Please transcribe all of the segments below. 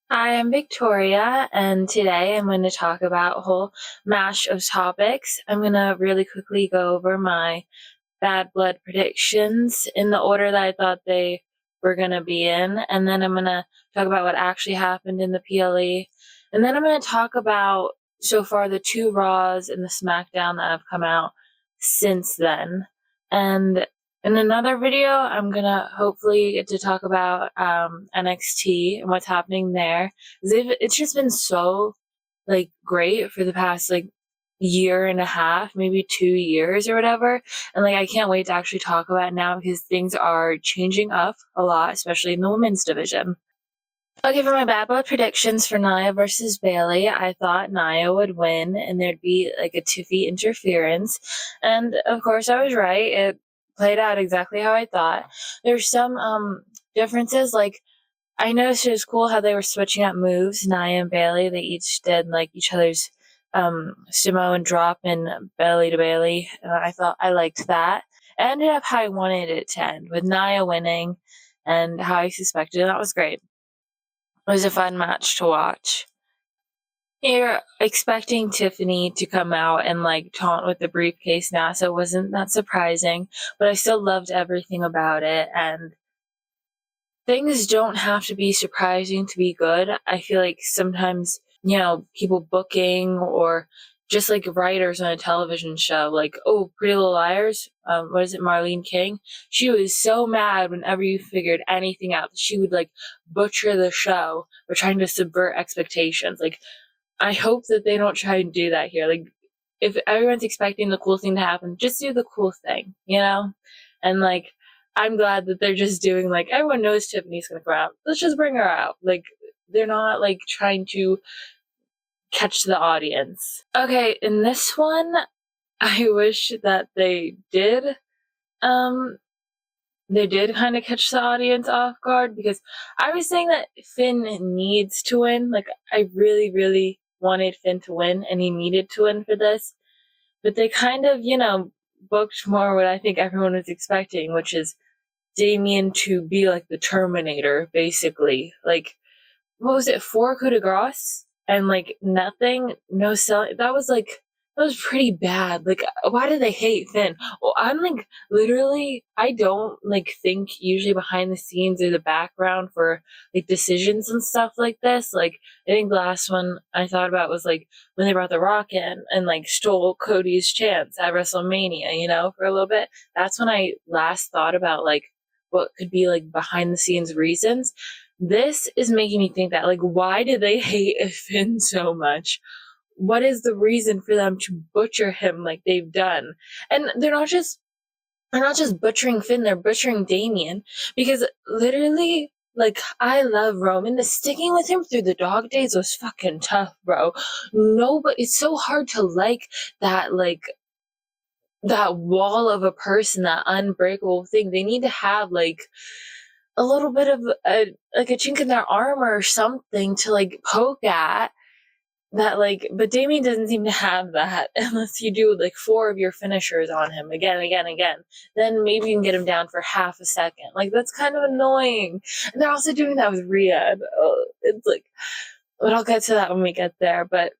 Hi, I'm Victoria, and today I'm going to talk about a whole mash of topics. I'm going to really quickly go over my bad blood predictions in the order that I thought they were going to be in, and then I'm going to talk about what actually happened in the PLE, and then I'm going to talk about so far the two Raws and the Smackdown that have come out since then. And in another video, I'm gonna hopefully get to talk about NXT and what's happening there. It's just been so great for the past year and a half, maybe 2 years or whatever. And I can't wait to actually talk about it now because things are changing up a lot, especially in the women's division. Okay, for my bad blood predictions for Nia versus Bailey, I thought Nia would win and there'd be a Tiffy interference. And of course, I was right. It played out exactly how I thought. There's some differences. I noticed it was cool how they were switching up moves. Nia and Bailey, they each did each other's Samoan drop and belly to Bailey. I thought I liked that. It ended up how I wanted it to end, with Nia winning and how I suspected. And that was great. It was a fun match to watch. You're expecting Tiffany to come out and taunt with the briefcase now, so it wasn't that surprising, but I still loved everything about it. And things don't have to be surprising to be good. I feel like sometimes, people booking or just writers on a television show, oh, Pretty Little Liars, what is it, Marlene King? She was so mad whenever you figured anything out. She would butcher the show or trying to subvert expectations. I hope that they don't try and do that here. If everyone's expecting the cool thing to happen, just do the cool thing, And I'm glad that they're just doing everyone knows Tiffany's gonna come out. Let's just bring her out. They're not trying to catch the audience. Okay, in this one, I wish that they did kind of catch the audience off guard, because I was saying that Finn needs to win. I really, really wanted Finn to win, and he needed to win for this. But they kind of, booked more what I think everyone was expecting, which is Damien to be the Terminator, basically. What was it, 4 coup de grace? And nothing, no selling. That was pretty bad. Why do they hate Finn? Well, I'm literally, I don't think usually behind the scenes or the background for decisions and stuff like this. I think the last one I thought about was when they brought The Rock in and stole Cody's chance at WrestleMania, for a little bit. That's when I last thought about what could be behind the scenes reasons. This is making me think that why do they hate Finn so much? What is the reason for them to butcher him like they've done? And they're not just butchering Finn, they're butchering Damien, because literally, I love Roman. The sticking with him through the dog days was fucking tough, bro. No, but it's so hard to that wall of a person, that unbreakable thing. They need to have a little bit of a chink in their armor or something to poke at that. But Damien doesn't seem to have that unless you do 4 of your finishers on him again, then maybe you can get him down for half a second. That's kind of annoying. And they're also doing that with Rhea. It's but I'll get to that when we get there. But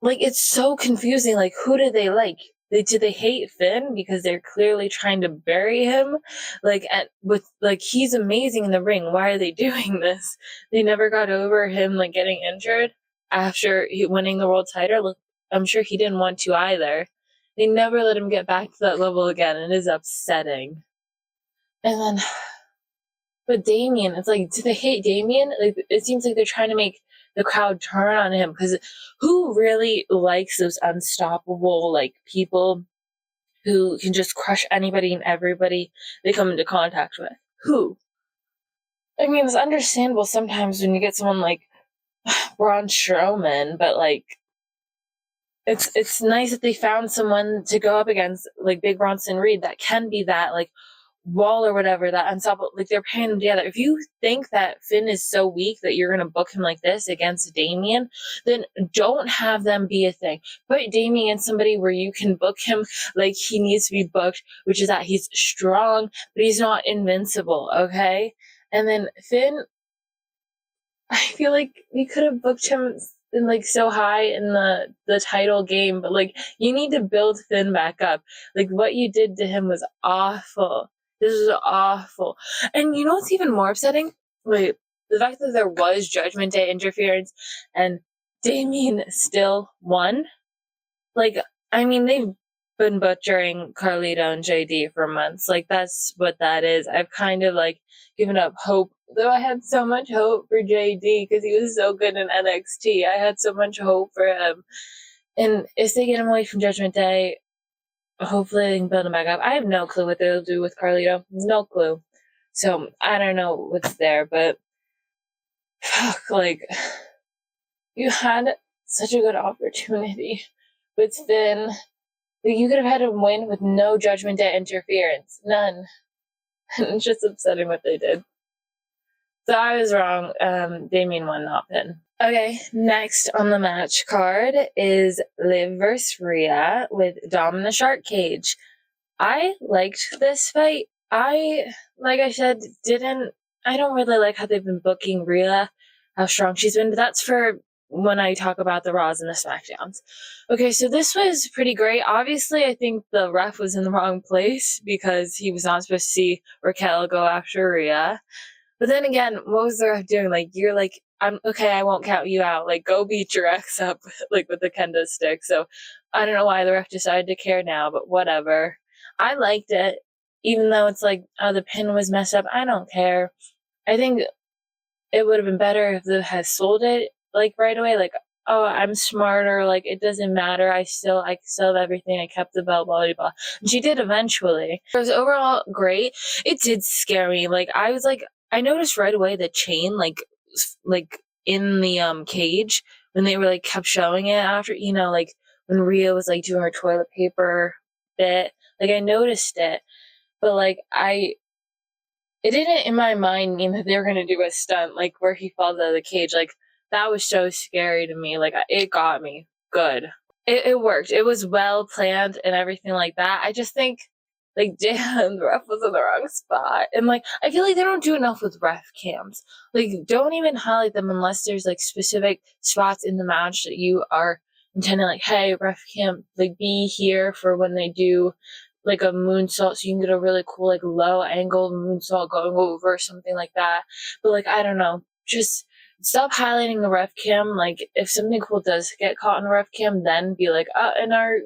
it's so confusing. Who do they like? Do they hate Finn because they're clearly trying to bury him? He's amazing in the ring. Why are they doing this? They never got over him getting injured after winning the world title. I'm sure he didn't want to either. They never let him get back to that level again. It is upsetting. And then, but Damien, it's do they hate Damien? It seems like they're trying to make the crowd turn on him, because who really likes those unstoppable people who can just crush anybody and everybody they come into contact with? Who? I mean, it's understandable sometimes when you get someone like Braun Strowman, but it's nice that they found someone to go up against, Big Bronson Reed, that can be that wall or whatever, that unstoppable. They're pairing them together. If you think that Finn is so weak that you're gonna book him like this against Damien, then don't have them be a thing. Put Damien somebody where you can book him like he needs to be booked, which is that he's strong, but he's not invincible, okay? And then Finn, I feel like you could have booked him in like so high in the title game, but like you need to build Finn back up. Like what you did to him was awful. This is awful. And you know what's even more upsetting? Wait, the fact that there was Judgment Day interference and Damien still won. Like, I mean, they've been butchering Carlito and JD for months. Like, that's what that is. I've kind of like given up hope, though I had so much hope for JD because he was so good in NXT. I had so much hope for him. And if they get him away from Judgment Day, hopefully they can build him back up. I have no clue what they'll do with Carlito. No clue. So I don't know what's there, but fuck, like, you had such a good opportunity with Finn. You could have had him win with no Judgment Day interference. None. It's just upsetting what they did. So I was wrong. Damien won, not Finn. Okay, next on the match card is Liv vs. Rhea with Dom in the Shark Cage. I liked this fight. Like I said, I don't really like how they've been booking Rhea, how strong she's been, but that's for when I talk about the Raws and the Smackdowns. Okay, so this was pretty great. Obviously, I think the ref was in the wrong place because he was not supposed to see Raquel go after Rhea. But then again, what was the ref doing? Like, you're like, I'm okay, I won't count you out. Like, go beat your ex up, like, with the kendo stick. So, I don't know why the ref decided to care now, but whatever. I liked it, even though it's like, oh, the pin was messed up. I don't care. I think it would have been better if Liv had sold it, like, right away. Like, oh, I'm smarter. Like, it doesn't matter. I still have everything. I kept the belt, blah, blah, blah. And she did eventually. It was overall great. It did scare me. Like, I was like, I noticed right away the chain, like in the cage when they were like kept showing it after, you know, like when Rhea was like doing her toilet paper bit. Like I noticed it, but like it didn't in my mind mean that they were gonna do a stunt like where he falls out of the cage. Like that was so scary to me. Like it got me good. It worked. It was well planned and everything like that. I just think like, damn, the ref was in the wrong spot. And, like, I feel like they don't do enough with ref cams. Like, don't even highlight them unless there's, like, specific spots in the match that you are intending, like, hey, ref cam, like, be here for when they do, like, a moonsault so you can get a really cool, like, low-angle moonsault going over or something like that. But, like, I don't know. Just stop highlighting the ref cam. Like, if something cool does get caught in a ref cam, then be like, and our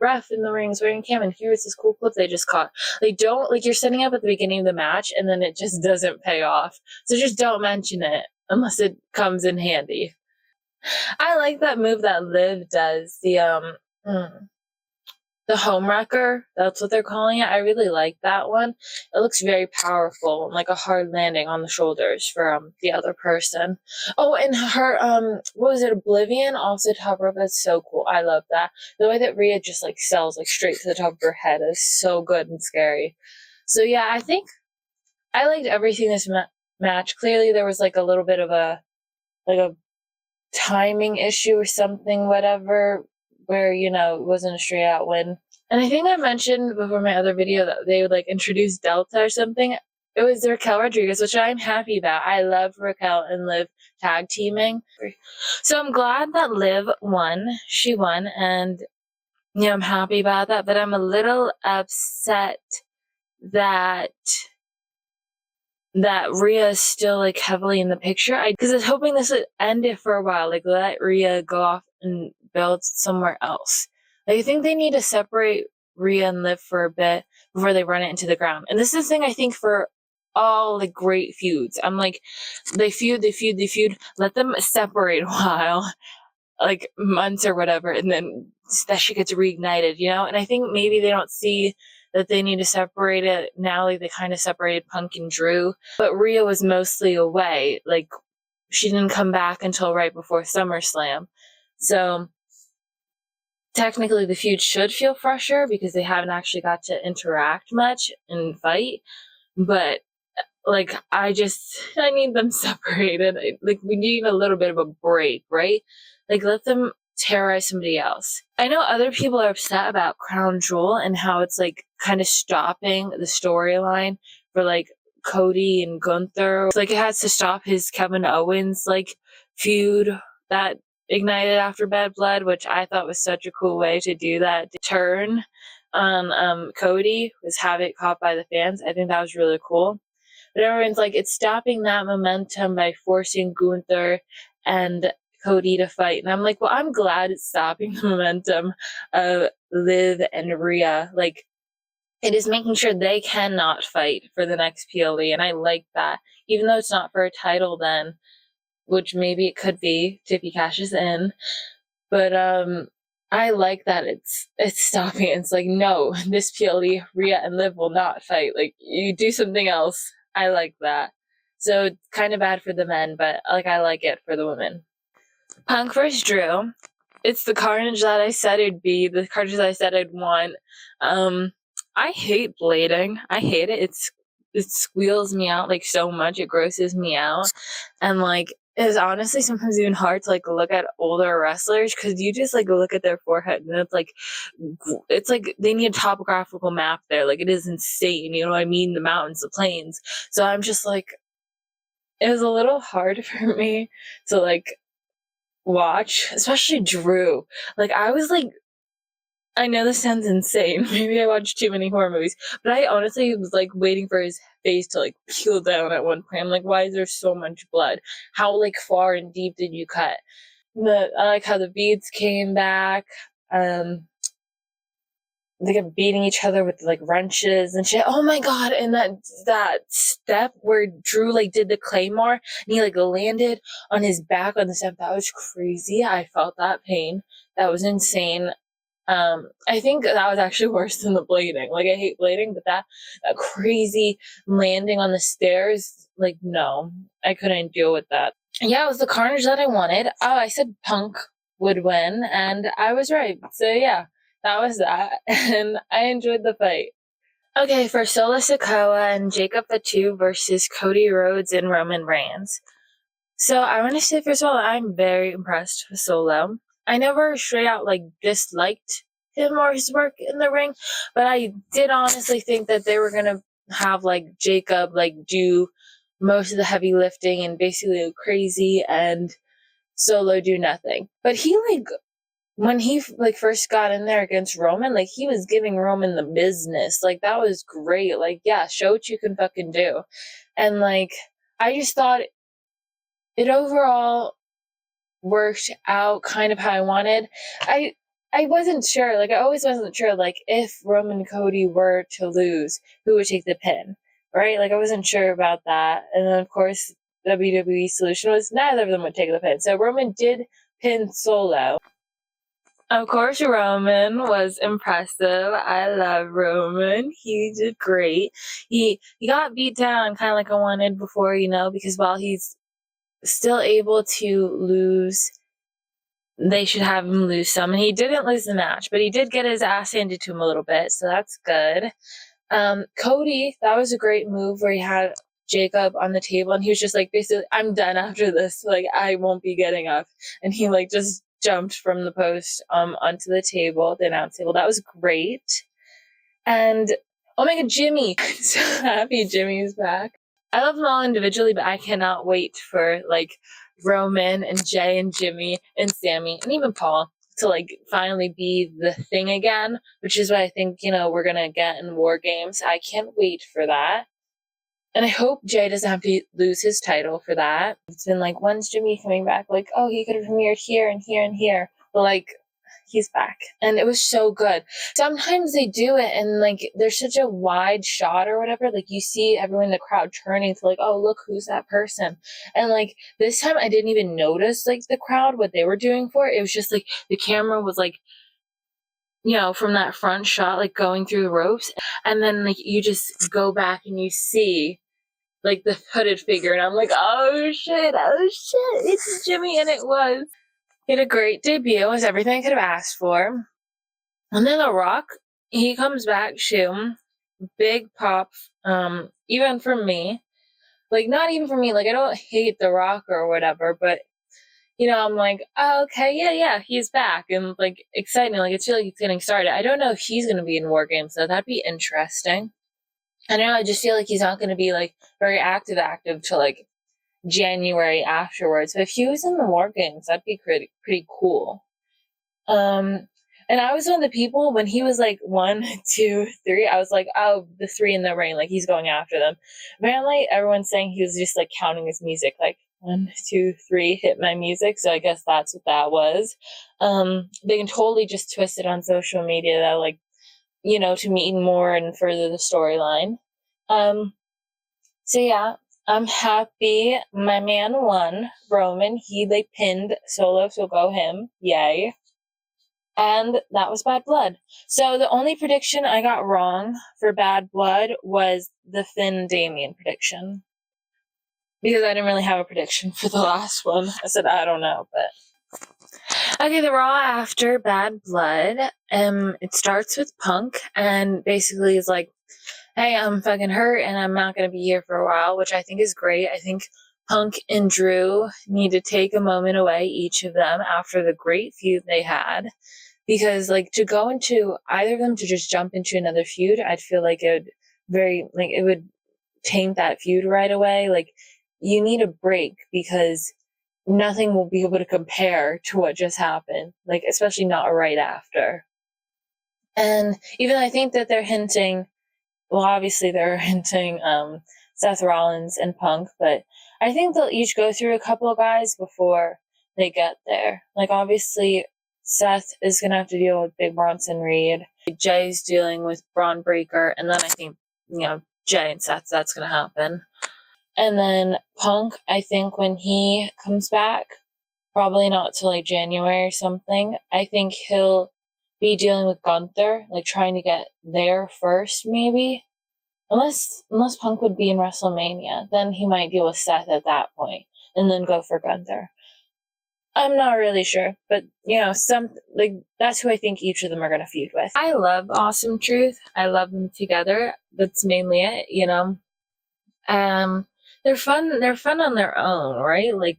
ref in the ring is wearing a cam, and here's this cool clip they just caught. Like, don't, like, you're setting up at the beginning of the match, and then it just doesn't pay off. So just don't mention it unless it comes in handy. I like that move that Liv does, the homewrecker. That's what they're calling it. I really like that one. It looks very powerful, like a hard landing on the shoulders for the other person. Oh, and her what was it, Oblivion, also top rope. That's so cool. I love that. The way that Rhea just like sells like straight to the top of her head is so good and scary. So yeah, I think I liked everything this match. Clearly there was like a little bit of a timing issue or something, whatever, where, you know, it wasn't a straight out win. And I think I mentioned before my other video that they would like introduce Delta or something. It was Raquel Rodriguez, which I'm happy about. I love Raquel and Liv tag teaming. So I'm glad that Liv won. She won, and yeah, I'm happy about that. But I'm a little upset that Rhea is still like heavily in the picture. Because I was hoping this would end it for a while, like let Rhea go off and build somewhere else. Like, I think they need to separate Rhea and Liv for a bit before they run it into the ground. And this is the thing I think for all the great feuds. I'm like, they feud. Let them separate a while, like months or whatever, and then that shit gets reignited, you know? And I think maybe they don't see that they need to separate it now. Like they kind of separated Punk and Drew, but Rhea was mostly away. Like she didn't come back until right before SummerSlam. So technically the feud should feel fresher because they haven't actually got to interact much and fight. But like, I need them separated. Like we need a little bit of a break, right? Like let them terrorize somebody else. I know other people are upset about Crown Jewel and how it's like kind of stopping the storyline for like Cody and Gunther. Like, it has to stop his Kevin Owens, like, feud that ignited after Bad Blood, which I thought was such a cool way to do that. Turn on Cody was have it caught by the fans. I think that was really cool. But everyone's like, it's stopping that momentum by forcing Gunther and Cody to fight. And I'm like, well, I'm glad it's stopping the momentum of Liv and Rhea. Like, it is making sure they cannot fight for the next PLE. And I like that. Even though it's not for a title then, which maybe it could be if he cashes in. But I like that it's stopping it. It's like, no, this PLE, Rhea and Liv will not fight. Like, you do something else. I like that. So it's kind of bad for the men, but like, I like it for the women. Punk versus Drew. It's the carnage that I said it'd be, the carnage that I said I'd want. I hate blading. I hate it. It squeals me out like so much. It grosses me out. And like, it's honestly sometimes even hard to like look at older wrestlers because you just like look at their forehead and it's like they need a topographical map there. Like, it is insane. You know what I mean? The mountains, the plains. So I'm just like, it was a little hard for me to like watch, especially Drew. Like, I was like, I know this sounds insane. Maybe I watched too many horror movies, but I honestly was like waiting for his face to like peel down at one point. I'm like, why is there so much blood? How like far and deep did you cut? I like how the beads came back. They kept beating each other with like wrenches and shit. Oh my god! And that step where Drew like did the claymore and he like landed on his back on the step, that was crazy. I felt that pain. That was insane. I think that was actually worse than the blading. Like, I hate blading, but that crazy landing on the stairs, like, no, I couldn't deal with that. Yeah, it was the carnage that I wanted. Oh, I said Punk would win, and I was right. So yeah, that was that, and I enjoyed the fight. Okay, for Solo Sikoa and Jacob Fatu versus Cody Rhodes and Roman Reigns. So I want to say, first of all, I'm very impressed with Solo. I never straight out like disliked him or his work in the ring, but I did honestly think that they were gonna have like Jacob like do most of the heavy lifting and basically go crazy and Solo do nothing. But he like, when he like first got in there against Roman, like he was giving Roman the business. Like, that was great. Like, yeah, show what you can fucking do. And like, I just thought it overall worked out kind of how I wanted. I wasn't sure, like, I always wasn't sure, like, if Roman and Cody were to lose, who would take the pin, right? Like, I wasn't sure about that. And then, of course, WWE's solution was neither of them would take the pin. So Roman did pin Solo. Of course, Roman was impressive. I love Roman. He did great. He got beat down kind of like I wanted before, you know, because while he's still able to lose, they should have him lose some. And he didn't lose the match, but he did get his ass handed to him a little bit, so that's good. Cody, that was a great move where he had Jacob on the table and he was just like, basically, I'm done after this. Like, I won't be getting up. And he like just jumped from the post onto the table, the announce table. That was great. And oh my god, Jimmy. I'm so happy Jimmy's back. I love them all individually, but I cannot wait for like Roman and Jay and Jimmy and Sammy and even Paul to like finally be the thing again, which is what I think, you know, we're gonna get in War Games. I can't wait for that. And I hope Jay doesn't have to lose his title for that. It's been like, when's Jimmy coming back? Like, oh, he could have premiered here and here and here. But like, he's back. And it was so good. Sometimes they do it and like there's such a wide shot or whatever. Like, you see everyone in the crowd turning to like, oh, look, who's that person? And like this time I didn't even notice like the crowd, what they were doing for it. It was just like the camera was like, you know, from that front shot, like going through the ropes. And then like you just go back and you see like the hooded figure. And I'm like, oh shit, it's Jimmy. And it was. He had a great debut. It was everything I could have asked for. And then The Rock, he comes back, shoot, big pop, even for me. Like, not even for me. Like, I don't hate The Rock or whatever, but, you know, I'm like, oh, okay, yeah, he's back. And, like, exciting. Like, it's really getting started. I don't know if he's going to be in War Games, so that'd be interesting. I don't know, I just feel like he's not going to be like very active till like January afterwards. But if he was in the War Games, that'd be pretty cool. And I was one of the people when he was like 1, 2, 3, I was like, oh, the 3 in the ring, like he's going after them. Apparently, everyone's saying he was just like counting his music, like 1, 2, 3, hit my music. So I guess that's what that was. They can totally just twist it on social media that, like, you know, to mean more and further the storyline. So yeah, I'm happy my man won. Roman, he like pinned Solo, so go him. Yay. And that was Bad Blood. So the only prediction I got wrong for Bad Blood was the Finn Damien prediction. Because I didn't really have a prediction for the last one. I said, I don't know, but... Okay, the Raw after Bad Blood, it starts with Punk, and basically is like, hey, I'm fucking hurt, and I'm not going to be here for a while, which I think is great. I think Punk and Drew need to take a moment away, each of them, after the great feud they had. Because, like, to go into either of them to just jump into another feud, I'd feel like it would taint that feud right away. Like, you need a break because nothing will be able to compare to what just happened. Like, especially not right after. And even I think that they're hinting, well, obviously they're hinting Seth Rollins and Punk, but I think they'll each go through a couple of guys before they get there. Like, obviously, Seth is going to have to deal with Big Bronson Reed. Jay's dealing with Braun Breaker, and then I think, you know, Jay and Seth, that's going to happen. And then Punk, I think when he comes back, probably not till like January or something, I think he'll be dealing with Gunther, like trying to get there first, maybe. Unless Punk would be in WrestleMania, then he might deal with Seth at that point, and then go for Gunther. I'm not really sure, but you know, that's who I think each of them are going to feud with. I love Awesome Truth. I love them together. That's mainly it, you know. They're fun. They're fun on their own, right? Like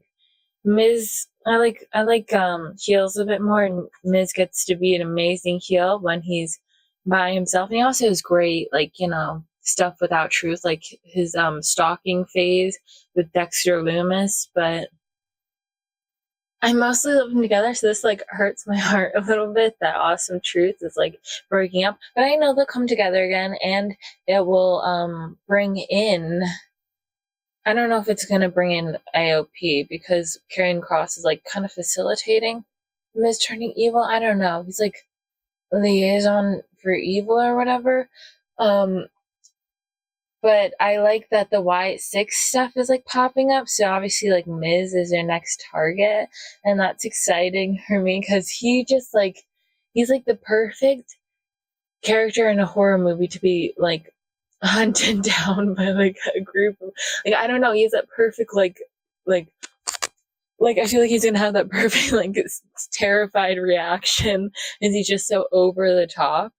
Miz, I like heels a bit more, and Miz gets to be an amazing heel when he's by himself. And he also has great, like, you know, stuff without truth, like his stalking phase with Dexter Lumis, but I mostly love them together, so this like hurts my heart a little bit that Awesome Truth is like breaking up. But I know they'll come together again, and it will bring in, I don't know if it's gonna bring in AOP because Karrion Kross is like kind of facilitating Miz turning evil. I don't know. He's like liaison for evil or whatever. But I like that the Wyatt Six stuff is like popping up. So obviously, like, Miz is their next target, and that's exciting for me because he's like the perfect character in a horror movie to be like hunted down by like a group of, like, I don't know. He has that perfect like I feel like he's gonna have that perfect like terrified reaction, and he's just so over the top,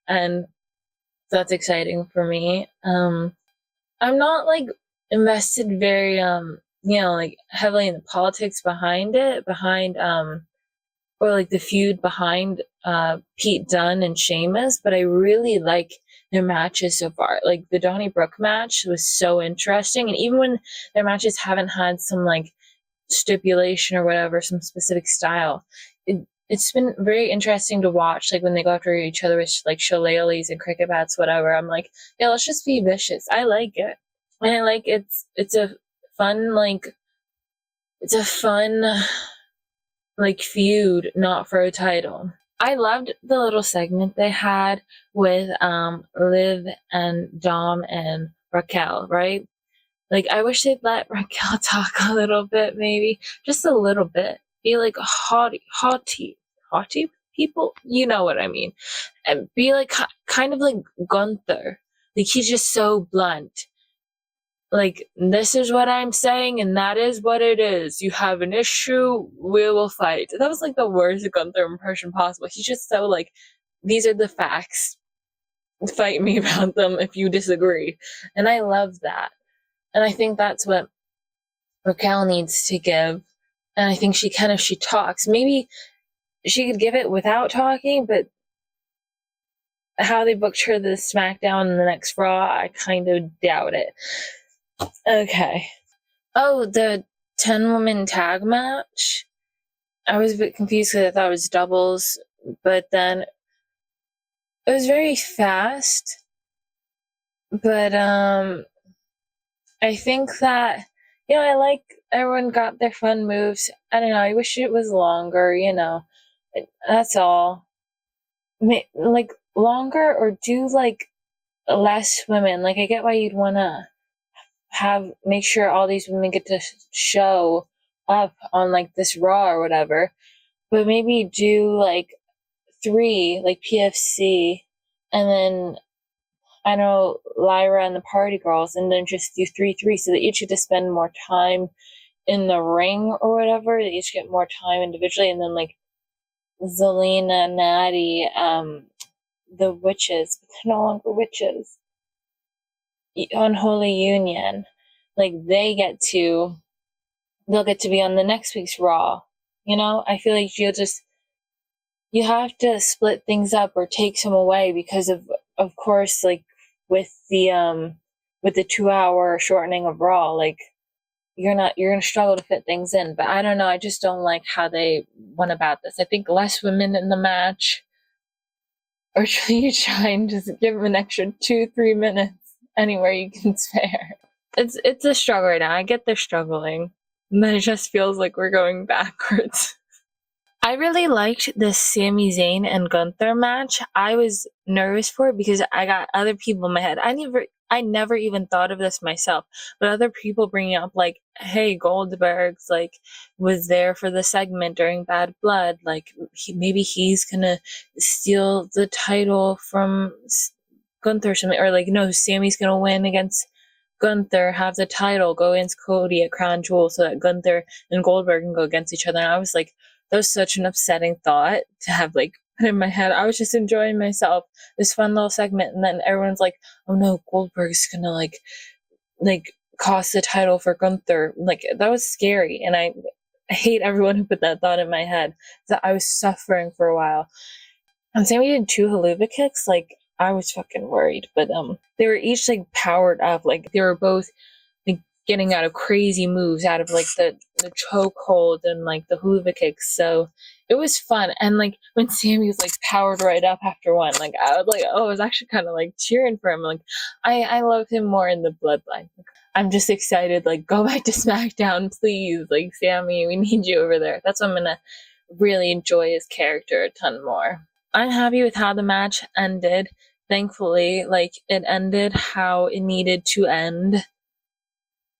and that's exciting for me. I'm not like invested very you know, like heavily in the politics behind or like the feud behind Pete Dunne and Sheamus, but I really like their matches so far. Like the Donnybrook match was so interesting, and even when their matches haven't had some like stipulation or whatever, some specific style, it's been very interesting to watch. Like when they go after each other with like shillelaghs and cricket bats, whatever, I'm like, yeah, let's just be vicious. I like it, and I like it's a fun like feud, not for a title. I loved the little segment they had with Liv and Dom and Raquel, right? Like, I wish they'd let Raquel talk a little bit, maybe. Just a little bit. Be like haughty people? You know what I mean. And be like, kind of like Gunther. Like, he's just so blunt. Like, this is what I'm saying, and that is what it is. You have an issue, we will fight. That was like the worst Gunther impression possible. He's just so like, these are the facts. Fight me about them if you disagree. And I love that. And I think that's what Raquel needs to give. And I think she talks. Maybe she could give it without talking, but how they booked her the Smackdown in the next Raw, I kind of doubt it. Okay. Oh, the 10-woman tag match? I was a bit confused because I thought it was doubles, but then it was very fast. But I think that, I like everyone got their fun moves. I don't know, I wish it was longer, that's all. Like, longer, or do, like, less women. Like, I get why you'd want to make sure all these women get to show up on, like, this Raw or whatever, but maybe do, like, 3, like, PFC, and then, I know, Lyra and the Party Girls, and then just do 3-3, so that each get to spend more time in the ring or whatever. They each get more time individually, and then, like, Zelina, Natty, the witches, but they're no longer witches. Unholy Union, like, they'll get to be on the next week's Raw. I feel like you have to split things up or take some away because of course, like, with the 2-hour shortening of Raw, like, you're gonna struggle to fit things in. But I don't know, I just don't like how they went about this. I think less women in the match, or you try and just give them an extra 2-3 minutes anywhere you can spare. It's a struggle right now. I get they're struggling, and then it just feels like we're going backwards. I really liked this Sami Zayn and Gunther match. I was nervous for it because I got other people in my head. I never even thought of this myself, but other people bringing up, like, hey, Goldberg's, like, was there for the segment during Bad Blood. Like, maybe he's gonna steal the title from Gunther or something, or, like, no, Sammy's gonna win against Gunther, have the title, go against Cody at Crown Jewel so that Gunther and Goldberg can go against each other. And I was like, that was such an upsetting thought to have, like, put in my head. I was just enjoying myself, this fun little segment, and then everyone's like, oh no, Goldberg's gonna, like cost the title for Gunther. Like, that was scary, and I hate everyone who put that thought in my head. That I was suffering for a while. And Sammy did 2 haluva kicks, like, I was fucking worried, but they were each, like, powered up, like, they were both, like, getting out of crazy moves out of, like, the chokehold and, like, the haluva kicks, so it was fun. And, like, when Sammy was, like, powered right up after one, like, I was like, oh, I was actually kind of, like, cheering for him. Like, I love him more in the bloodline. I'm just excited, like, go back to SmackDown, please, like, Sammy, we need you over there. That's when I'm gonna really enjoy his character a ton more. I'm happy with how the match ended. Thankfully, like, it ended how it needed to end.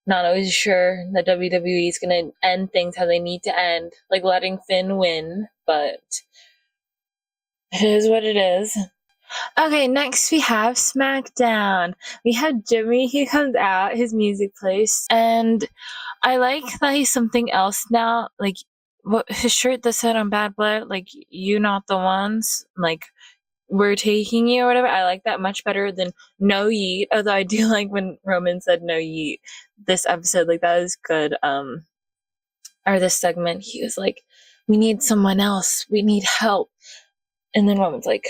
Not always sure that WWE is going to end things how they need to end, like letting Finn win, but it is what it is. Okay, next we have Smackdown. We have Jimmy, he comes out, his music plays, and I like that he's something else now. Like, what his shirt that said on Bad Blood, like, you not the ones, like, we're taking you or whatever. I like that much better than no yeet, although I do like when Roman said no yeet this episode. Like, that was good. Or this segment, he was like, we need someone else, we need help, and then Roman's like,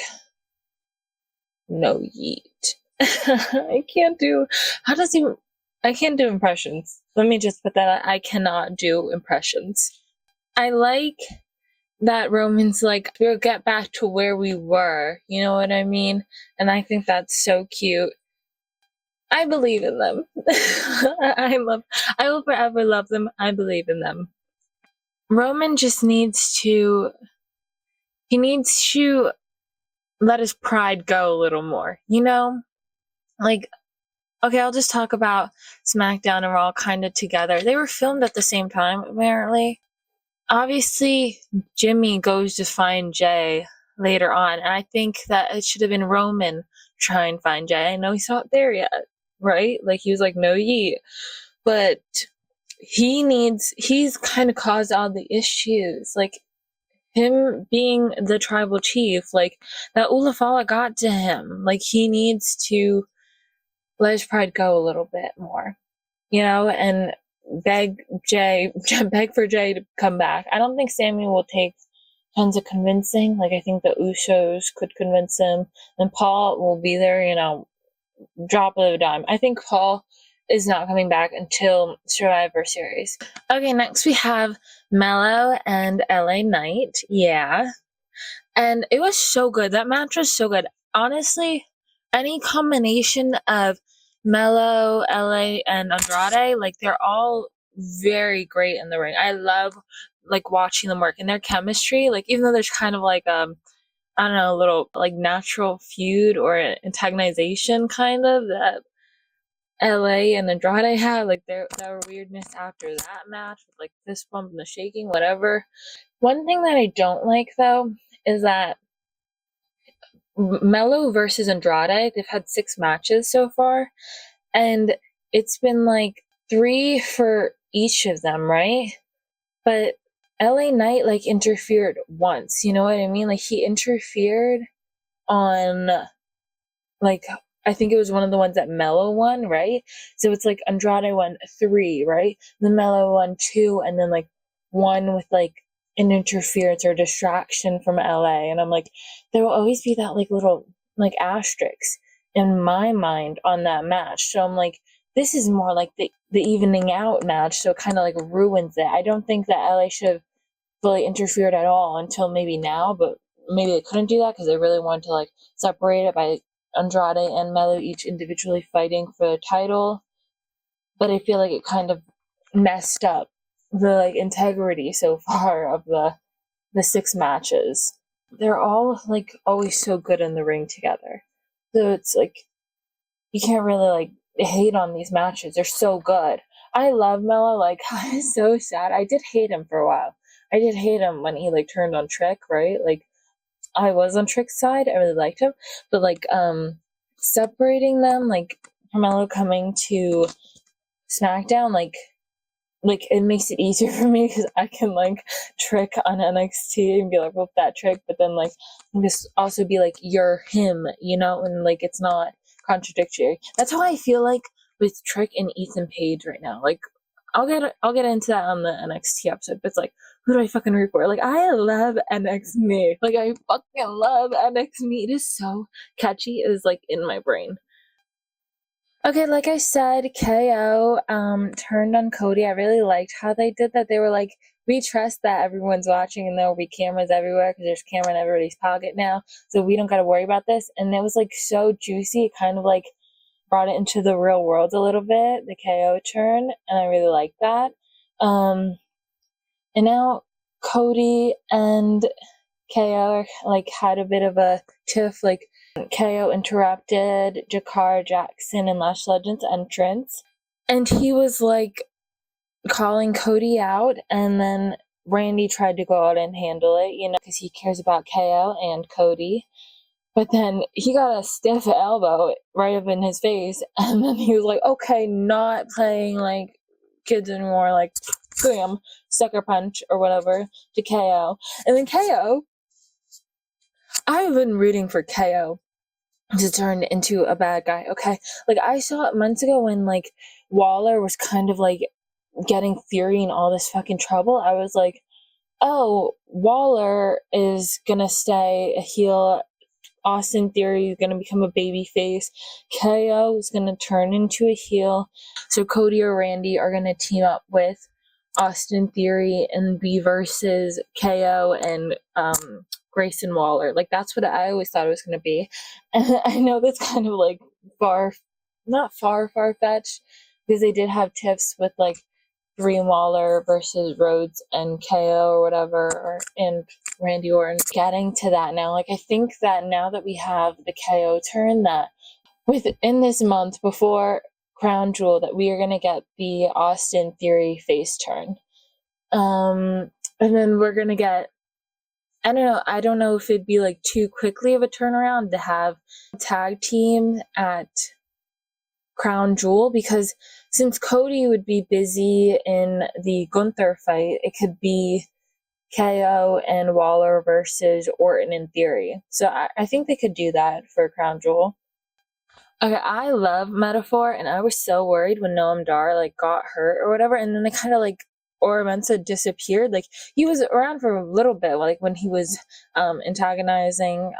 no yeet. I can't do impressions. Let me just put that out. I cannot do impressions. I like that Roman's like, we'll get back to where we were, you know what I mean? And I think that's so cute. I believe in them. I will forever love them. I believe in them. Roman just needs to let his pride go a little more, Like, okay, I'll just talk about Smackdown and Raw kind of together. They were filmed at the same time, apparently. Obviously, Jimmy goes to find Jay later on, and I think that it should have been Roman try and find Jay. I know he's not there yet, right? Like, he was like, no yeet. But he's kind of caused all the issues. Like, him being the tribal chief, like, that Ulafala got to him. Like, he needs to let his pride go a little bit more, and beg for Jay to come back. I don't think Sammy will take tons of convincing. Like, I think the Usos could convince him, and Paul will be there, drop of a dime. I think Paul is not coming back until Survivor Series. Okay, next we have Mello and LA Knight. Yeah. And it was so good. That match was so good. Honestly, any combination of Mello, LA, and Andrade, like, they're all very great in the ring. I love, like, watching them work. And their chemistry, like, even though there's kind of like, I don't know, a little, like, natural feud or antagonization kind of that LA and Andrade had, like, there were weirdness after that match with, like, fist bump and the shaking, whatever. One thing that I don't like, though, is that Mello versus Andrade, they've had 6 matches so far, and it's been like 3 for each of them, right? But LA Knight, like, interfered once, you know what I mean? Like, he interfered on, like, I think it was one of the ones that Mello won, right? So it's like Andrade won 3, right? Then Mello won 2, and then, like, 1 with, like, an interference or distraction from LA. And I'm like, there will always be that, like, little, like, asterisk in my mind on that match. So I'm like, this is more like the evening out match, so it kind of, like, ruins it. I don't think that LA should have fully interfered at all until maybe now, but maybe they couldn't do that because they really wanted to, like, separate it by Andrade and Mello each individually fighting for the title. But I feel like it kind of messed up the, like, integrity so far of the 6 matches. They're all, like, always so good in the ring together. So it's like, you can't really, like, hate on these matches. They're so good. I love Mello. Like, I was so sad. I did hate him for a while. I did hate him when he, like, turned on Trick, right? Like, I was on Trick's side. I really liked him. But, like, separating them, like, Mello coming to Smackdown, like, it makes it easier for me because I can, like, Trick on NXT and be like, whoop that Trick, but then, like, just also be like, you're him, and, like, it's not contradictory. That's how I feel like with Trick and Ethan Page right now. Like, I'll get into that on the NXT episode, but it's like, who do I fucking root for? Like, I love NXT. Like, I fucking love NXT. It is so catchy. It is, like, in my brain. Okay, like I said, KO turned on Cody. I really liked how they did that. They were like, we trust that everyone's watching and there will be cameras everywhere because there's camera in everybody's pocket now, so we don't got to worry about this. And it was, like, so juicy. It kind of, like, brought it into the real world a little bit, the KO turn, and I really like that. And now Cody and KO, like, had a bit of a tiff. Like, KO interrupted Jakar Jackson and Lash Legends' entrance, and he was, like, calling Cody out, and then Randy tried to go out and handle it, because he cares about KO and Cody. But then he got a stiff elbow right up in his face, and then he was like, okay, not playing, like, kids anymore, like, bam, sucker punch or whatever to KO. And then KO, I've been rooting for KO to turn into a bad guy, okay? Like, I saw it months ago when, like, Waller was kind of, like, getting Fury in all this fucking trouble. I was like, oh, Waller is gonna stay a heel. Austin Theory is going to become a babyface. KO is going to turn into a heel. So Cody or Randy are going to team up with Austin Theory and be versus KO and Grayson Waller. Like, that's what I always thought it was going to be. And I know that's kind of, like, not far-fetched, because they did have tiffs with, like, Dream Waller versus Rhodes and KO or whatever, and Randy Orton. Getting to that now, like, I think that now that we have the KO turn, that within this month before Crown Jewel, that we are going to get the Austin Theory face turn. And then we're going to get, I don't know if it'd be, like, too quickly of a turnaround to have a tag team at Crown Jewel, because since Cody would be busy in the Gunther fight, it could be KO and Waller versus Orton in Theory. So I think they could do that for Crown Jewel. Okay, I love Metaphor, and I was so worried when Noam Dar, like, got hurt or whatever, and then they kind of, like, or Mensa disappeared. Like, he was around for a little bit, like when he was antagonizing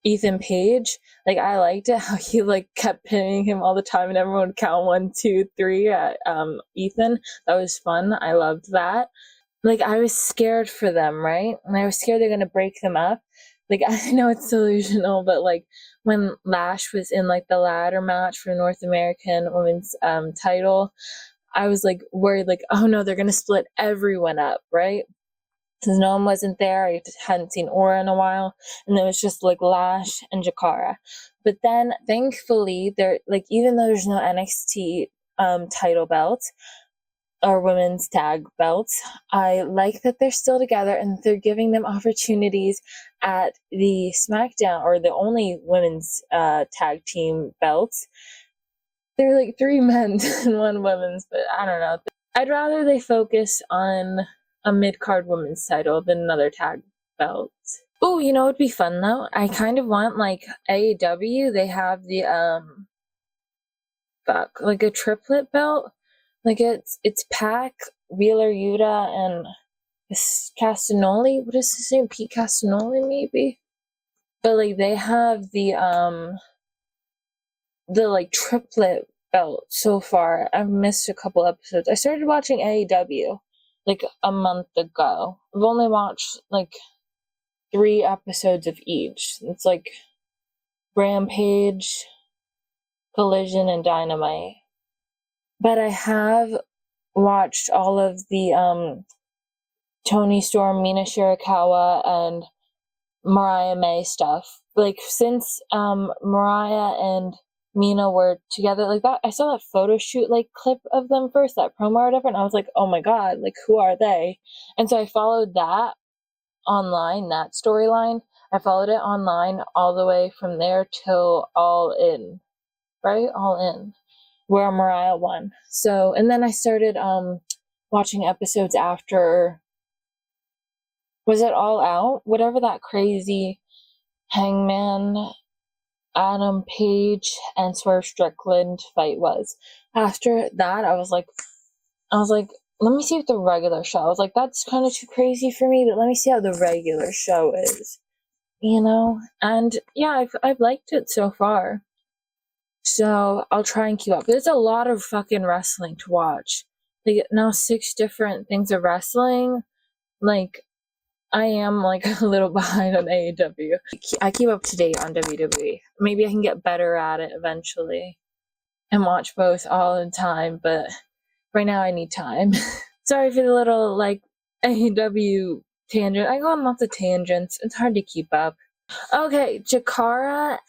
Ethan Page. Like, I liked it how he like kept pinning him all the time and everyone would count 1, 2, 3 at Ethan. That was fun. I loved that. Like, I was scared for them, right? And I was scared they're gonna break them up. Like, I know it's delusional, but like when Lash was in like the ladder match for North American Women's title, I was like worried, like, oh no, they're gonna split everyone up, right? Because no one wasn't there. I hadn't seen Aura in a while, and it was just like Lash and Jakara. But then, thankfully, they're like, even though there's no NXT title belt or women's tag belts, I like that they're still together and they're giving them opportunities at the Smackdown, or the only women's tag team belts. They're like 3 men's and 1 women's, but I don't know. I'd rather they focus on a mid-card women's title than another tag belt. Oh, you know, it'd be fun though. I kind of want like AEW. They have the like a triplet belt. Like it's Pac, Wheeler Yuta, and Castagnoli. What is his name? Pete Castagnoli, maybe. But like they have the like triplet belt so far. I've missed a couple episodes. I started watching AEW like a month ago. I've only watched like 3 episodes of each. It's like Rampage, Collision, and Dynamite. But I have watched all of the Tony Storm, Mina Shirakawa, and Mariah May stuff. Like, since Mariah and Mina were together, like that, I saw that photo shoot like clip of them first, that promo or whatever, and I was like, oh my god, like, who are they? And so I followed that online, that storyline. I followed it online all the way from there till All In, right? All In, where Mariah won. So, and then I started watching episodes after, was it All Out? Whatever that crazy Hangman, Adam Page, and Swerve Strickland fight was. After that, I was like, let me see what the regular show. I was like, that's kind of too crazy for me, but let me see how the regular show is, you know? And yeah, I've liked it so far. So I'll try and keep up. There's a lot of fucking wrestling to watch. Like, now 6 different things of wrestling. Like, I am like a little behind on AEW. I keep up to date on WWE. Maybe I can get better at it eventually and watch both all the time, but right now I need time. Sorry for the little like AEW tangent. I go on lots of tangents. It's hard to keep up. Okay, Jakara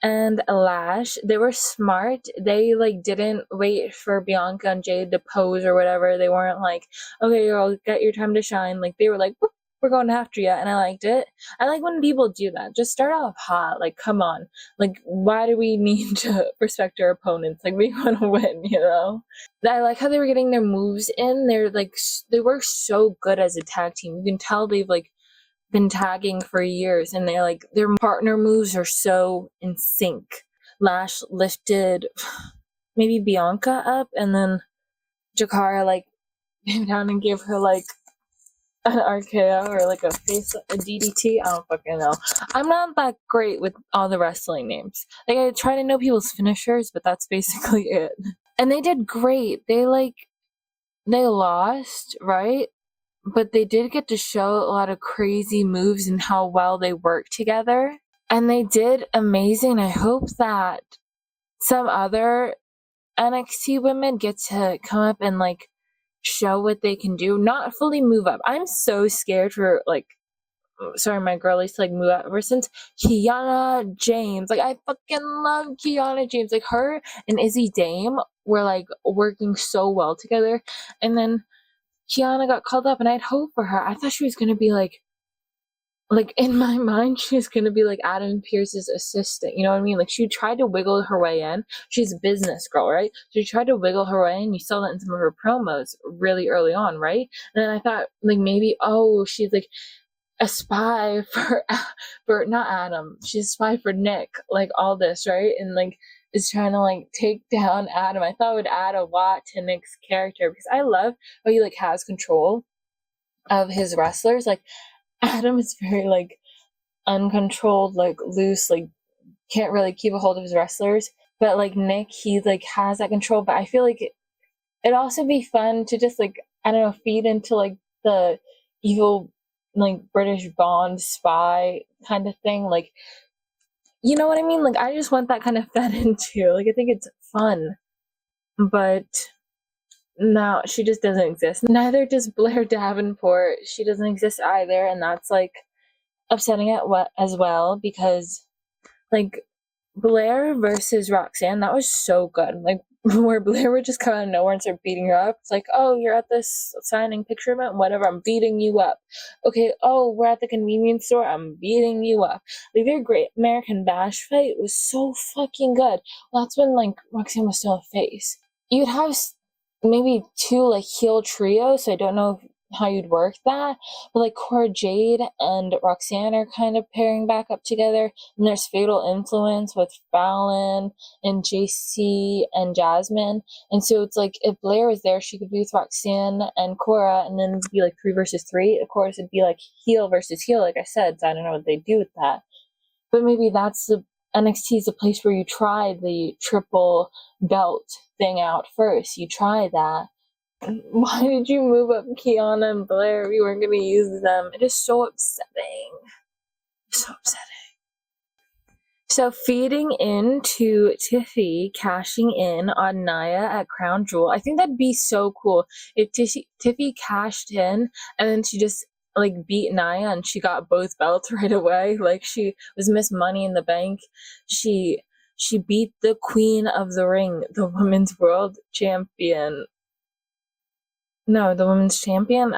and Lash, they were smart. They like didn't wait for Bianca and Jade to pose or whatever. They weren't like, okay, girl, get your time to shine. Like, they were like, whoop, we're going after you. And I liked it. I like when people do that. Just start off hot. Like, come on. Like, why do we need to respect our opponents? Like, we want to win, you know? I like how they were getting their moves in. They're like, they work so good as a tag team. You can tell they've like been tagging for years, and they're like, their partner moves are so in sync. Lash lifted maybe Bianca up, and then Jakara like came down and gave her like an RKO or like a DDT. I don't fucking know. I'm not that great with all the wrestling names. Like, I try to know people's finishers, but that's basically it. And they did great. They lost, right? But they did get to show a lot of crazy moves and how well they work together. And they did amazing. I hope that some other NXT women get to come up and like show what they can do. Not fully move up. I'm so scared for like, sorry, my girlies to like move up. Ever since Kiana James, like, I fucking love Kiana James. Like, her and Izzy Dame were like working so well together. And then Kiana got called up, and I had hope for her. I thought she was gonna be like in my mind, she was gonna be like Adam Pearce's assistant. You know what I mean? Like, she tried to wiggle her way in. She's a business girl, right? She tried to wiggle her way in. You saw that in some of her promos really early on, right? And then I thought, like, maybe, oh, she's like a spy for not Adam. She's a spy for Nick. Like, all this, right? And like, is trying to like take down Adam. I thought it would add a lot to Nick's character because I love how he like has control of his wrestlers. Like Adam is very like uncontrolled, like loose, like can't really keep a hold of his wrestlers. But like Nick, he like has that control. But I feel like it'd also be fun to just like, I don't know, feed into like the evil like British Bond spy kind of thing. Like, you know what I mean? Like I just want that kind of fed into. Like I think it's fun. But no, she just doesn't exist. Neither does Blair Davenport. She doesn't exist either, and that's like upsetting as well because like Blair versus Roxanne, that was so good. Like where Blair would just come out of nowhere and start beating her up. It's like, oh, you're at this signing picture event, whatever, I'm beating you up. Okay, oh, we're at the convenience store, I'm beating you up. Like their Great American Bash fight was so fucking good. Well, that's when like Roxanne was still a face. You'd have maybe two like heel trios, so I don't know how you'd work that, but like Cora Jade and Roxanne are kind of pairing back up together, and there's Fatal Influence with Fallon and JC and Jasmine, and so it's like if Blair was there, she could be with Roxanne and Cora, and then it'd be like 3 versus 3. Of course, it'd be like heel versus heel, like I said, so I don't know what they do with that, but maybe that's the NXT is the place where you try the triple belt thing out first. You try that. Why did you move up Kiana and Blair? We weren't going to use them. It is so upsetting. So upsetting. So feeding into Tiffy cashing in on Nia at Crown Jewel. I think that'd be so cool if Tiffy cashed in and then she just like beat Nia and she got both belts right away. Like she was Miss Money in the Bank. She beat the Queen of the Ring, the Women's World Champion. No, the Women's Champion.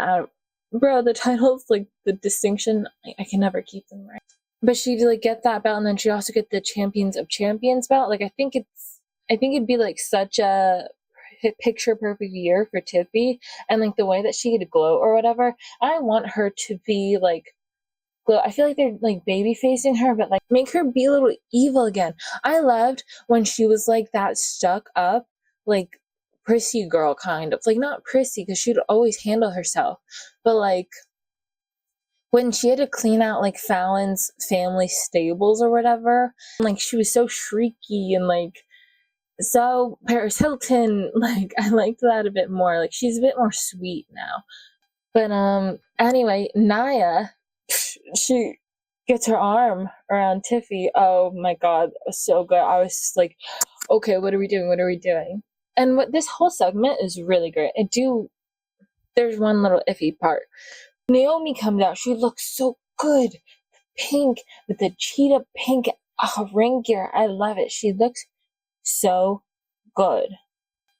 Bro, the titles, like the distinction, I can never keep them right. But she'd like get that belt, and then she'd also get the Champions of Champions belt. Like I think it'd be like such a picture perfect year for Tiffy, and like the way that she could glow or whatever. I want her to be like glow. I feel like they're like baby facing her, but like make her be a little evil again. I loved when she was like that stuck up, like prissy girl kind of, like not prissy because she'd always handle herself, but like when she had to clean out like Fallon's family stables or whatever, like she was so shrieky and like so Paris Hilton. Like I liked that a bit more. Like she's a bit more sweet now. But anyway, Nia, she gets her arm around Tiffy. Oh my god, it was so good. I was just like, okay, what are we doing? What are we doing? And what this whole segment is really great. There's one little iffy part. Naomi comes out. She looks so good. Pink with the cheetah pink ring gear. I love it. She looks so good.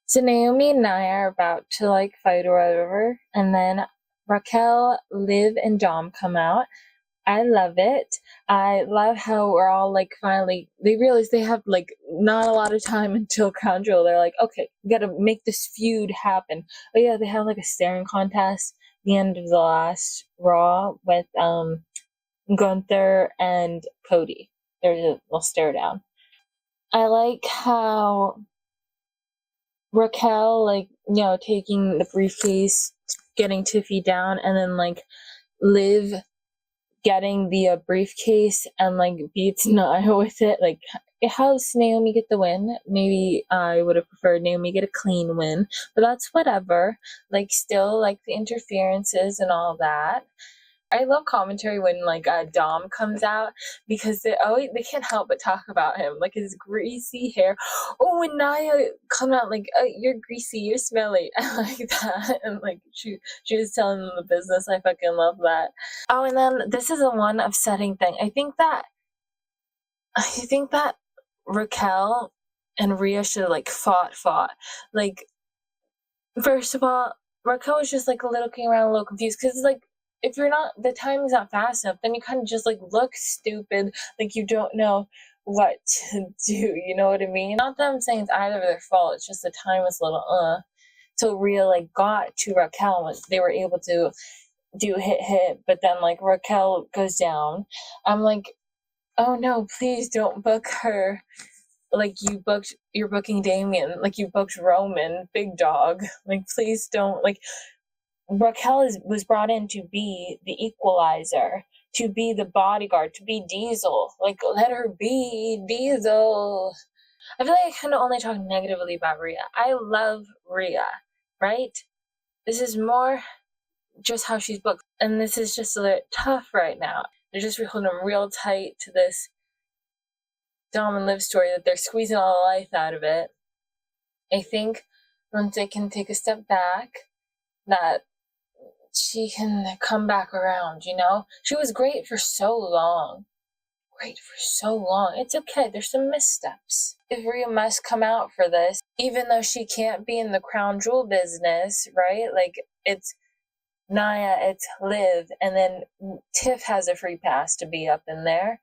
So Naomi and Nia are about to like fight or whatever. And then Raquel, Liv, and Dom come out. I love it. I love how we're all like finally, they realize they have like not a lot of time until Crown Jewel. They're like, okay, we gotta make this feud happen. Oh yeah, they have like a staring contest at the end of the last Raw with Gunther and Cody. There's a little stare down. I like how Raquel, like, you know, taking the briefcase, getting Tiffy down, and then like Liv getting the briefcase and like beats Nia with it. Like it helps Naomi get the win. Maybe I would have preferred Naomi get a clean win, but that's whatever. Like still like the interferences and all that. I love commentary when like Dom comes out because they can't help but talk about him, like his greasy hair. Oh, when Nia come out like, you're greasy, you're smelly. I like that, and like she was telling them the business. I fucking love that. Oh, and then this is a one upsetting thing. I think that Raquel and Rhea should have like fought. Like first of all, Raquel was just like looking around a little confused because like, if you're not, the time is not fast enough, then you kind of just like look stupid, like you don't know what to do, you know what I mean? Not that I'm saying it's either of their fault, it's just the time was a little so Rhea like got to Raquel when they were able to do hit, but then like Raquel goes down. I'm like, oh no, please don't book her like you're booking Damien, like you booked Roman, big dog. Like please don't, like Raquel was brought in to be the equalizer, to be the bodyguard, to be Diesel. Like let her be Diesel. I feel like I kind of only talk negatively about Rhea. I love Rhea, right? This is more just how she's booked, and this is just a little tough right now. They're just holding them real tight to this Dom and Liv story that they're squeezing all the life out of it. I think once they can take a step back, that she can come back around, you know? She was great for so long. It's okay, there's some missteps. If Rhea must come out for this, even though she can't be in the Crown Jewel business, right? Like, it's Nia, it's Liv, and then Tiff has a free pass to be up in there.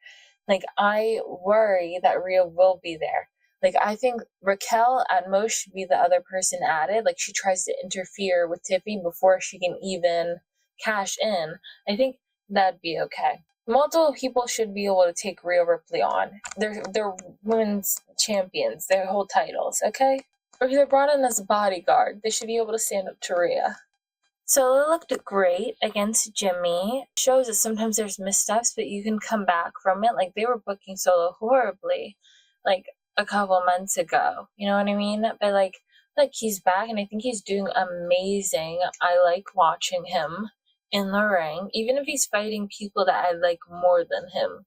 Like, I worry that Rhea will be there. Like, I think Raquel at most should be the other person added. Like, she tries to interfere with Tiffy before she can even cash in. I think that'd be okay. Multiple people should be able to take Rhea Ripley on. They're women's champions. They hold titles, okay? Or if they're brought in as a bodyguard, they should be able to stand up to Rhea. Solo looked great against Jimmy. Shows that sometimes there's missteps, but you can come back from it. Like, they were booking Solo horribly, like, a couple months ago. You know what I mean? But, like he's back, and I think he's doing amazing. I like watching him in the ring, even if he's fighting people that I like more than him.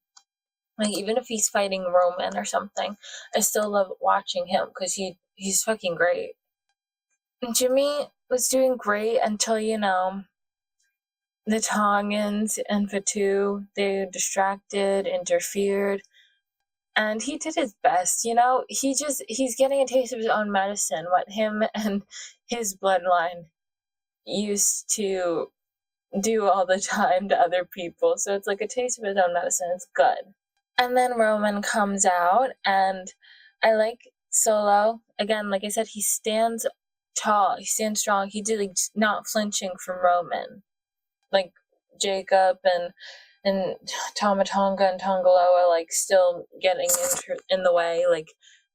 Like, even if he's fighting Roman or something, I still love watching him because he's fucking great. And Jimmy was doing great until, you know, the Tongans and Fatu, they distracted, interfered, and he did his best, you know? He's getting a taste of his own medicine, what him and his bloodline used to do all the time to other people. So it's like a taste of his own medicine. It's good. And then Roman comes out, and I like Solo. Again, like I said, he stands tall, he stands strong. He did, like, not flinching from Roman, like Jacob and Tama Tonga and Tongaloa, like, still getting in the way, like,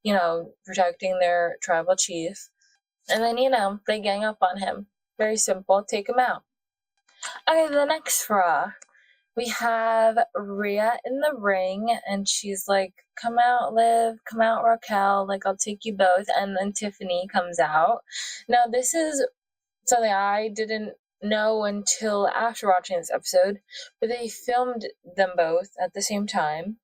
you know, protecting their tribal chief. And then, you know, they gang up on him. Very simple. Take him out. Okay, the next Raw, we have Rhea in the ring, and she's like, come out, Liv, come out, Raquel, like, I'll take you both. And then Tiffany comes out. Now, this is something I didn't know until after watching this episode, but they filmed them both at the same time.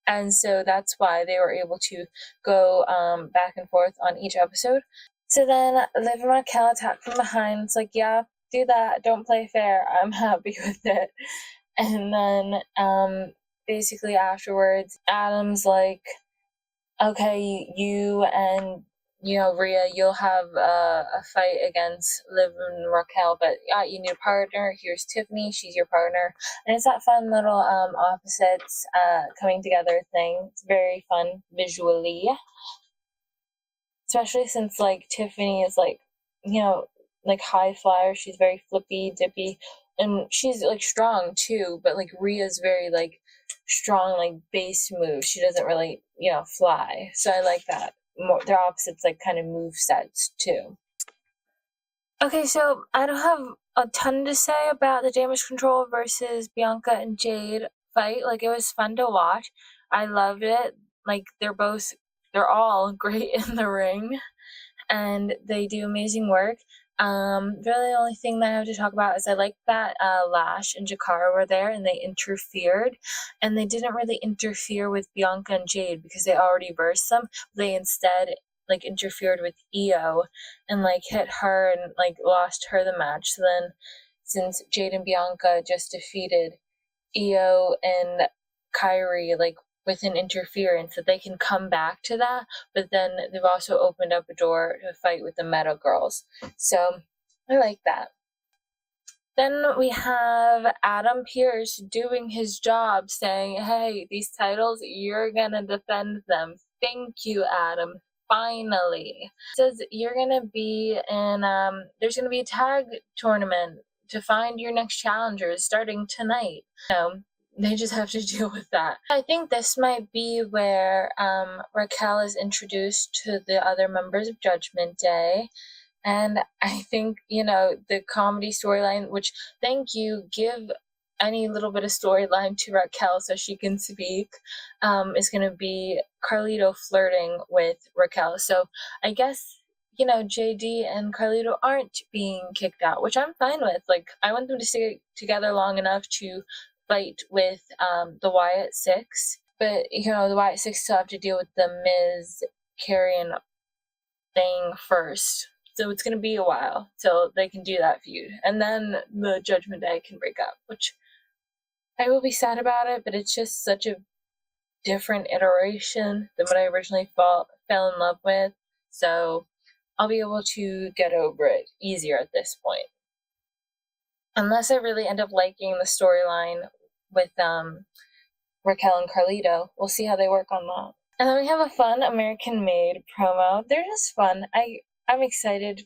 And so that's why they were able to go back and forth on each episode. So then Liv and Raquel attack from behind. It's like, yeah, do that. Don't play fair. I'm happy with it. And then basically afterwards, Adam's like, okay, you and, you know, Rhea, you'll have a fight against Liv and Raquel, but you need a partner. Here's Tiffany. She's your partner. And it's that fun little opposites coming together thing. It's very fun visually. Especially since, like, Tiffany is, like, you know, like, high flyer. She's very flippy, dippy, and she's, like, strong too, but, like, Rhea's very, like, strong, like, base move. She doesn't really, you know, fly. So I like that. They're opposites, like, kind of move sets too. Okay, so I don't have a ton to say about the Damage Control versus Bianca and Jade fight. Like, it was fun to watch. I loved it. Like, they're all great in the ring, and they do amazing work. Really the only thing that I have to talk about is I like that Lash and Jakara were there, and they interfered, and they didn't really interfere with Bianca and Jade because they already versed them. They instead, like, interfered with Io and, like, hit her and, like, lost her the match. So then, since Jade and Bianca just defeated Io and Kyrie, like, with an interference, that they can come back to that, but then they've also opened up a door to fight with the Meta Girls. So I like that. Then we have Adam Pearce doing his job, saying, hey, these titles, you're gonna defend them. Thank you, Adam. Finally. Says you're gonna be in, there's gonna be a tag tournament to find your next challengers starting tonight. they just have to deal with that. I think this might be where Raquel is introduced to the other members of Judgment Day. And I think, the comedy storyline, which, thank you, give any little bit of storyline to Raquel so she can speak, is going to be Carlito flirting with Raquel. So I guess, JD and Carlito aren't being kicked out, which I'm fine with. Like, I want them to stay together long enough to fight with the Wyatt Six. But, the Wyatt Six still have to deal with the Miz Karrion thing first. So it's going to be a while till they can do that feud. And then the Judgment Day can break up, which I will be sad about it, but it's just such a different iteration than what I originally fell in love with. So I'll be able to get over it easier at this point. Unless I really end up liking the storyline with Raquel and Carlito. We'll see how they work on that. And then we have a fun American-made promo. They're just fun. I'm excited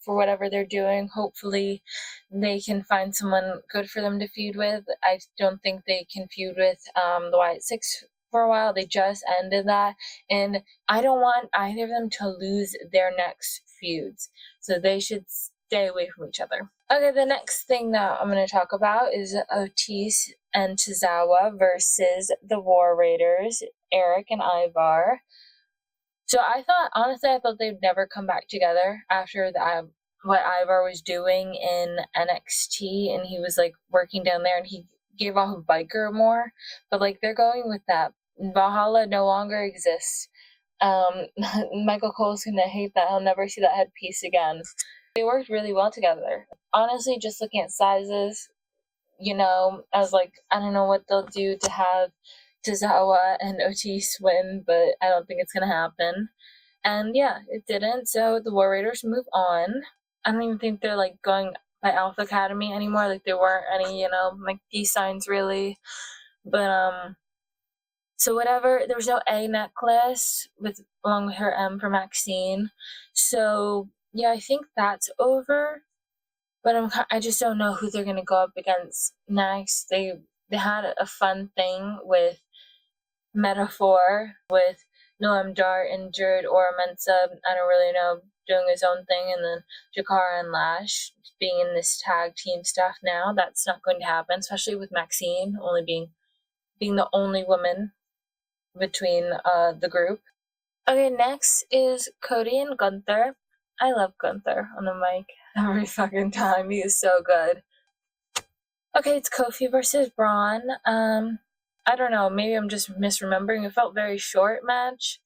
for whatever they're doing. Hopefully they can find someone good for them to feud with. I don't think they can feud with the Wyatt Six for a while. They just ended that. And I don't want either of them to lose their next feuds. So they should stay away from each other. Okay, the next thing that I'm going to talk about is Otis and Tozawa versus the War Raiders, Eric and Ivar. So I thought they'd never come back together after what Ivar was doing in NXT, and he was like working down there, and he gave off a biker more. But like they're going with that. Valhalla no longer exists. Michael Cole's gonna hate that. He'll never see that headpiece again. They worked really well together. Honestly, just looking at sizes, I was like, I don't know what they'll do to have Tozawa and Otis win, but I don't think it's going to happen. And yeah, it didn't, so the War Raiders move on. I don't even think they're like going by Alpha Academy anymore, like there weren't any, like peace signs really. But so whatever, there was no A necklace along with her M for Maxine. So yeah, I think that's over. But I just don't know who they're gonna go up against next. They had a fun thing with Metaphor with Noam Dar injured, or Mensa, I don't really know, doing his own thing, and then Jakara and Lash being in this tag team stuff now. That's not going to happen, especially with Maxine only being the only woman between the group. Okay, next is Cody and Gunther. I love Gunther on the mic every fucking time. He is so good. Okay, it's Kofi versus Braun. I don't know, maybe I'm just misremembering. It felt very short match.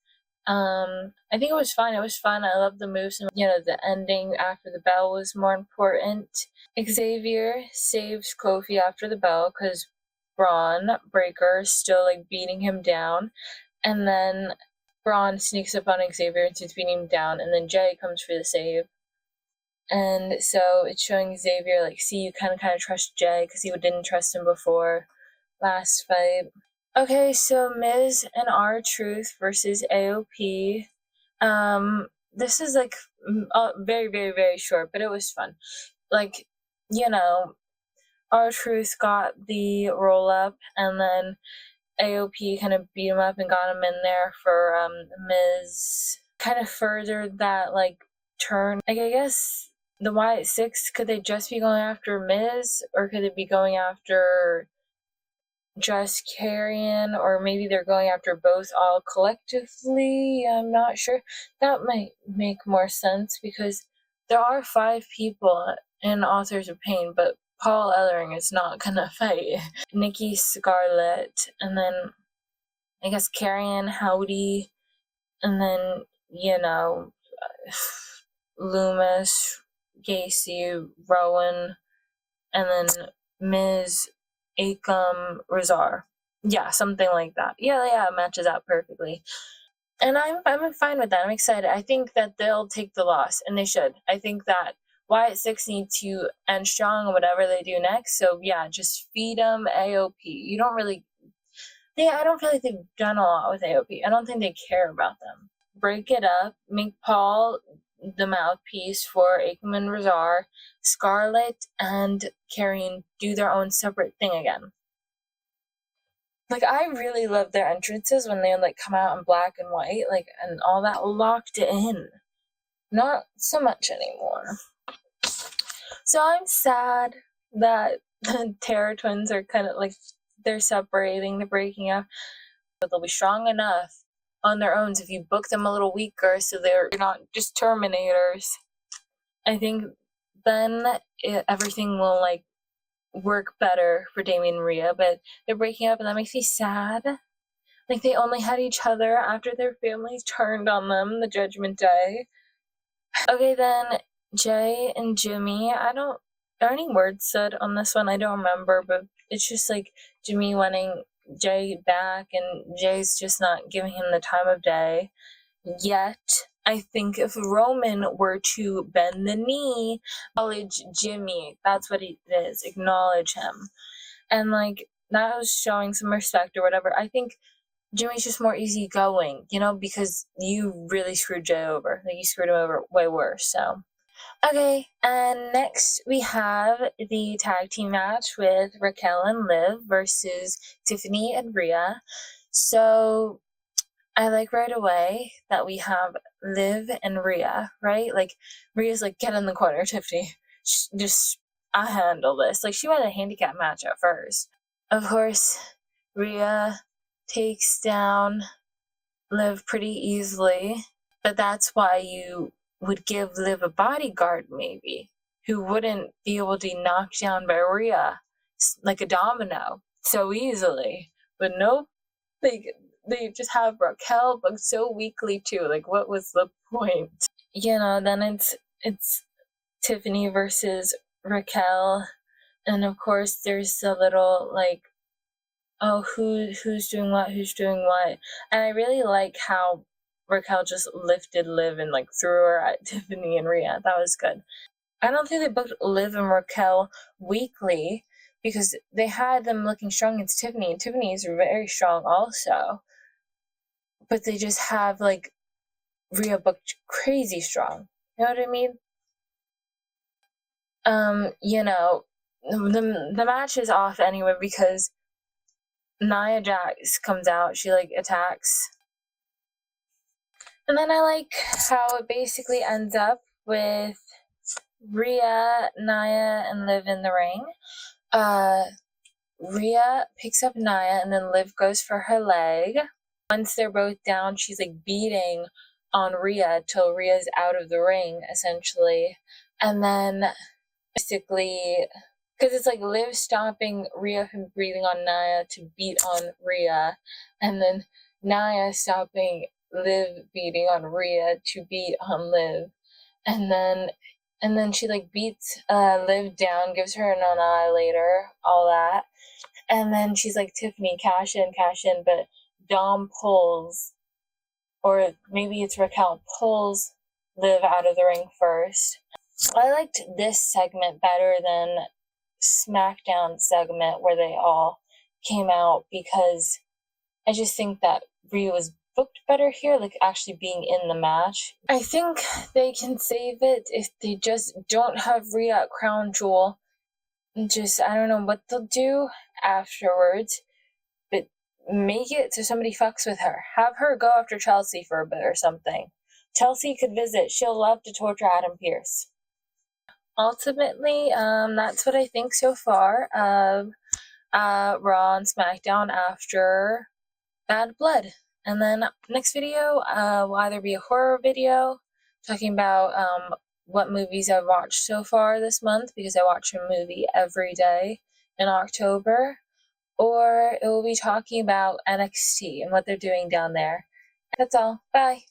I think it was fun. It was fun. I love the moves, and the ending after the bell was more important. Xavier saves Kofi after the bell because Braun Breaker is still like beating him down, and then Braun sneaks up on Xavier and starts beating him down, and then Jay comes for the save. And so it's showing Xavier, like, see, you kind of trust Jay because he didn't trust him before last fight. Okay, so Miz and R-Truth versus AOP. This is like very, very, very short, but it was fun. Like, R-Truth got the roll up, and then AOP kind of beat him up and got him in there for Miz. Kind of furthered that like turn. Like, I guess the Wyatt Six, could they just be going after Miz, or could they be going after just Karrion, or maybe they're going after both all collectively? I'm not sure. That might make more sense because there are 5 people in Authors of Pain, but Paul Ellering is not gonna fight. Nikki Scarlett, and then I guess Karrion, Howdy, and then Loomis, Gacy, Rowan, and then Miz, Akam, Razar. Yeah, something like that. Yeah, it matches out perfectly. And I'm fine with that. I'm excited. I think that they'll take the loss, and they should. I think that Wyatt Six need to end strong, whatever they do next. So yeah, just feed them AOP. I don't feel like they've done a lot with AOP. I don't think they care about them. Break it up. Make Paul the mouthpiece for Akam and Razar. Scarlett and Karrion do their own separate thing again. Like, I really love their entrances when they, like, come out in black and white, like, and all that locked in. Not so much anymore. So I'm sad that the Terror Twins are kind of, like, they're separating, they're breaking up. But they'll be strong enough on their own if you book them a little weaker so they're not just Terminators. I think then everything will, like, work better for Damien and Rhea, but they're breaking up and that makes me sad. Like, they only had each other after their families turned on them the Judgment Day. Okay, then Jay and Jimmy, are any words said on this one? I don't remember, but it's just like Jimmy wanting Jay back and Jay's just not giving him the time of day. Yet, I think if Roman were to bend the knee, acknowledge Jimmy, that's what it is, acknowledge him. And, like, that was showing some respect or whatever. I think Jimmy's just more easygoing, you know, because you really screwed Jay over. Like, you screwed him over way worse, so. Okay, and next we have the tag team match with Raquel and Liv versus Tiffany and Rhea. So, I like right away that we have Liv and Rhea, right? Like, Rhea's like, get in the corner, Tiffany. I'll handle this. Like, she wanted a handicap match at first. Of course, Rhea takes down Liv pretty easily, but that's why you would give Liv a bodyguard, maybe, who wouldn't be able to be knocked down by Rhea like a domino so easily. But nope, they just have Raquel, but so weakly too. Like, what was the point? You know, then it's Tiffany versus Raquel, and of course there's a little, like, oh, who's doing what, and I really like how Raquel just lifted Liv and, like, threw her at Tiffany and Rhea. That was good. I don't think they booked Liv and Raquel weakly because they had them looking strong against Tiffany, and Tiffany is very strong also. But they just have, like, Rhea booked crazy strong. You know what I mean? You know, the match is off anyway because Nia Jax comes out. She, like, attacks. And then I like how it basically ends up with Rhea, Nia, and Liv in the ring. Rhea picks up Nia, and then Liv goes for her leg. Once they're both down, she's, like, beating on Rhea till Rhea's out of the ring, essentially. And then, basically, because it's, like, Liv stopping Rhea from breathing on Nia to beat on Rhea, and then Nia stopping Liv beating on Rhea to beat on Liv. And then she, like, beats Liv down, gives her an annihilator, all that. And then she's like, Tiffany, cash in, but Dom pulls, or maybe it's Raquel, pulls Liv out of the ring first. I liked this segment better than Smackdown segment where they all came out because I just think that Rhea was booked better here, like actually being in the match. I think they can save it if they just don't have Rhea at Crown Jewel. Just, I don't know what they'll do afterwards, but make it so somebody fucks with her. Have her go after Chelsea for a bit or something. Chelsea could visit. She'll love to torture Adam Pearce. Ultimately, that's what I think so far of Raw and SmackDown after Bad Blood. And then next video will either be a horror video talking about what movies I've watched so far this month, because I watch a movie every day in October, or it will be talking about NXT and what they're doing down there. That's all. Bye.